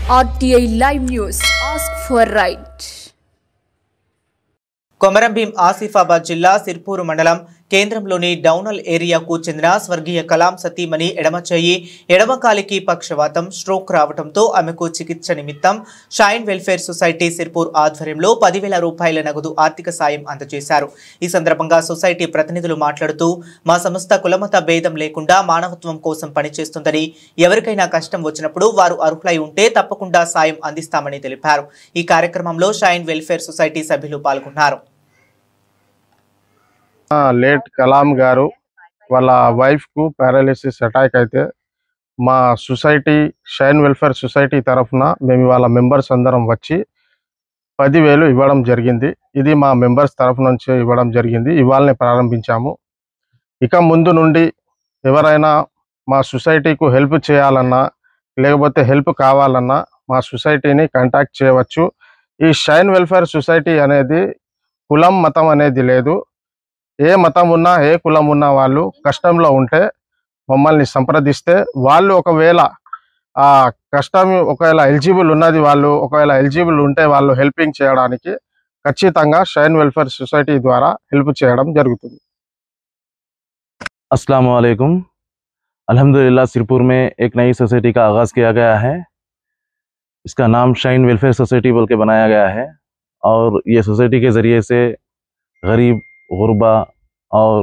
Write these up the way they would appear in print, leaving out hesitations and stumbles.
RTI Live News. Ask for right. Komaram Bheem Asifabad జిల్లా సిర్పూర్ మండలం కేంద్రంలోని డౌనల్ ఏరియాకు చెందిన స్వర్గీయ కలాం సతీమణి ఎడమచేయి ఎడమకాలికి పక్షవాతం స్ట్రోక్ రావడంతో ఆమెకు చికిత్స నిమిత్తం షైన్ వెల్ఫేర్ సొసైటీ సిర్పూర్ ఆధ్వర్యంలో 10,000 రూపాయల నగదు ఆర్థిక సాయం అందజేశారు. ఈ సందర్భంగా సొసైటీ ప్రతినిధులు మాట్లాడుతూ మా సంస్థ కులమత భేదం లేకుండా మానవత్వం కోసం పనిచేస్తుందని, ఎవరికైనా కష్టం వచ్చినప్పుడు వారు అర్హులై ఉంటే తప్పకుండా సాయం అందిస్తామని తెలిపారు. ఈ కార్యక్రమంలో షైన్ వెల్ఫేర్ సొసైటీ సభ్యులు పాల్గొన్నారు. లేట్ కలాం గారు వాళ్ళ వైఫ్కు పారాలిసిస్ అటాక్ అయితే మా సొసైటీ షైన్ వెల్ఫేర్ సొసైటీ తరఫున మేము వాళ్ళ మెంబర్స్ అందరం వచ్చి 10,000 ఇవ్వడం జరిగింది. ఇది మా మెంబర్స్ తరఫు నుంచి ఇవ్వడం జరిగింది. ఇవాళనే ప్రారంభించాము. ఇక ముందు నుండి ఎవరైనా మా సొసైటీకు హెల్ప్ చేయాలన్నా లేకపోతే హెల్ప్ కావాలన్నా మా సొసైటీని కాంటాక్ట్ చేయవచ్చు. ఈ షైన్ వెల్ఫేర్ సొసైటీ అనేది కులం మతం అనేది లేదు. ఏ మతం ఉన్నా ఏ కులం ఉన్న వాళ్ళు కష్టంలో ఉంటే మమ్మల్ని సంప్రదిస్తే వాళ్ళు ఒకవేళ ఆ కష్టం ఒకవేళ ఎలిజిబుల్ ఉన్నది వాళ్ళు ఒకవేళ ఎలిజిబుల్ ఉంటే వాళ్ళు హెల్పింగ్ చేయడానికి ఖచ్చితంగా షైన్ వెల్ఫేర్ సొసైటీ ద్వారా హెల్ప్ చేయడం జరుగుతుంది. अस्सलाम वालेकुम। अल्हम्दुलिल्लाह सिरपुर में एक नई सोसाइटी का आगाज़ किया गया है। इसका नाम शाइन वेलफेयर सोसाइटी बोल के बनाया गया है और ये सोसाइटी के ज़रिए से गरीब, गुरबा और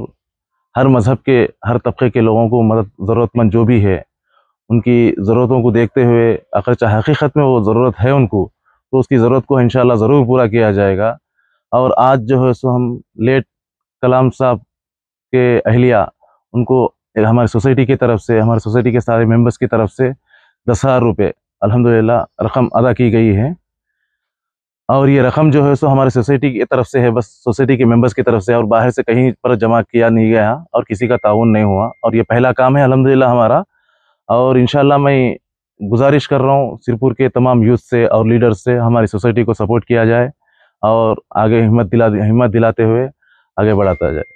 हर मज़हब के हर तबके के लोगों को मदद ज़रूरतमंद जो भी है उनकी ज़रूरतों को देखते हुए अगर चाहे हकीकत में वो ज़रूरत है उनको तो उसकी ज़रूरत को इंशाल्लाह ज़रूर पूरा किया जाएगा। और आज जो है सो हम लेट कलाम साहब के अहलिया उनको हमारी सोसाइटी की तरफ से हमारे सोसाइटी के सारे मेंबर्स की तरफ से 10,000 रुपये अल्हम्दुलिल्लाह रकम अदा की गई है। और ये रकम जो है सो हमारे सोसाइटी की तरफ से है, बस सोसाइटी के मेंबर्स की तरफ से, और बाहर से कहीं पर जमा किया नहीं गया और किसी का ताउन नहीं हुआ और ये पहला काम है अल्हम्दुलिल्लाह हमारा। और इंशाल्लाह मैं गुजारिश कर रहा हूँ सिरपुर के तमाम यूथ से और लीडर्स से हमारी सोसाइटी को सपोर्ट किया जाए और आगे हिम्मत दिलाते हुए आगे बढ़ाता जाए।